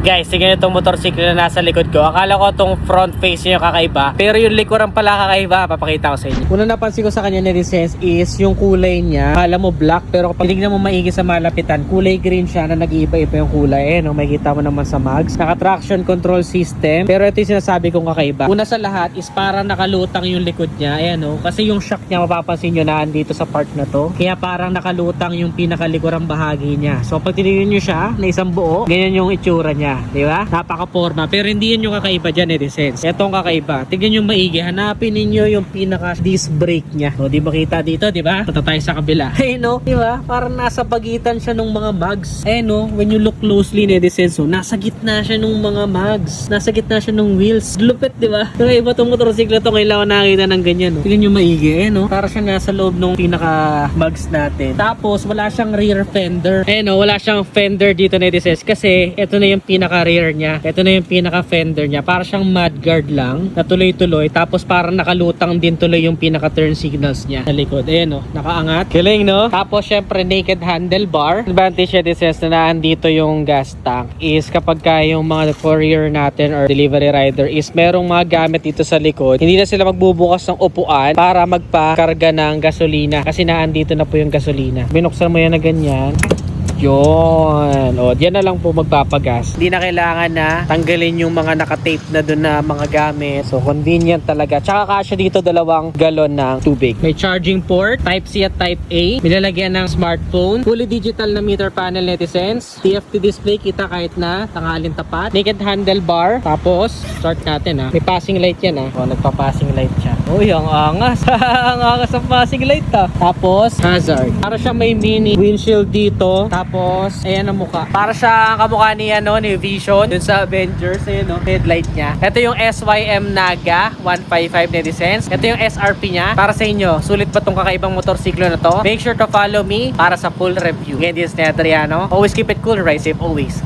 Guys, tingnan itong motorsiklo na nasa likod ko. Akala ko itong front face niya yung kakaiba, pero yung likuran pala kakaiba. Papakita ko sa inyo. Una napansin ko sa kanya na sense is yung kulay niya. Akala mo black, pero kapag tinignan mo maigi sa malapitan, kulay green siya na nag-iiba-iba yung kulay. No, makikita mo naman sa mags. Naka-traction control system. Pero ito yung sinasabi kong kakaiba. Una sa lahat is parang nakalutang yung likod niya. Ayan, no? Kasi yung shock niya mapapansin nyo na andito sa part na to. Kaya parang nakalutang yung pinakalikurang bahagi niya. So pag tinignan nyo siya na isang buo, ganyan yung itsura niya. Di ba? Napaka-forma. Pero hindi yun yung kakaiba dyan, sense. Etong kakaiba. Tignan nyo maigi. Hanapin ninyo yung pinaka-disc brake niya. O, di ba kita dito, di ba? Punta tayo sa kabila. Hey, no? Di ba? Parang nasa pagitan siya nung mga mags. Eh, no? When you look closely, sense, so, nasa gitna siya nung mga mags. Nasa gitna siya nung wheels. Lupit, di ba? Pero iba tong motorsiklo to. Kailangan nakita ng ganyan, no? Tignan nyo maigi, no? Para siya nasa loob nung pinaka-mags natin. Tapos, wala siyang rear fender. Eh, no? Wala siyang fender dito, sense. Kasi, ito na yung pinaka-rear niya. Ito na yung pinaka-fender niya. Para siyang mudguard lang na tuloy-tuloy. Tapos parang nakalutang din tuloy yung pinaka-turn signals niya sa likod. Ayan, no? Nakaangat. Galing, no? Tapos syempre naked handlebar. Advantage niya this na andito yung gas tank is kapag yung mga courier natin or delivery rider is merong mga gamit dito sa likod. Hindi na sila magbubukas ng upuan para magpakarga ng gasolina kasi naandito na po yung gasolina. Binuksan mo yan na ganyan. Yun. O, diyan na lang po magpapagas. Hindi na kailangan na tanggalin yung mga nakatape na doon na mga gamit. So, convenient talaga. Tsaka kasya dito 2 galon ng tubig. May charging port, Type-C at Type-A. Nilalagyan ng smartphone. Fully digital na meter panel, netizens. TFT display, kita kahit na tanghalin tapat. Naked handlebar. Tapos, start natin ha. May passing light yan ha. O, nagpa-passing light siya. Uy, ang angas. Ang angas ang passing light ha. Tapos, hazard. Para siya may mini windshield dito. Tapos, ayan ang mukha. Para siya kamukha ni, ni Vision. Dun sa Avengers, ayan headlight niya. Ito yung SYM Naga 155 netizens. Ito yung SRP niya. Para sa inyo, sulit ba tong kakaibang motorsiklo na to? Make sure to follow me para sa full review. Again, this is Adriano. Always keep it cool, ride safe always.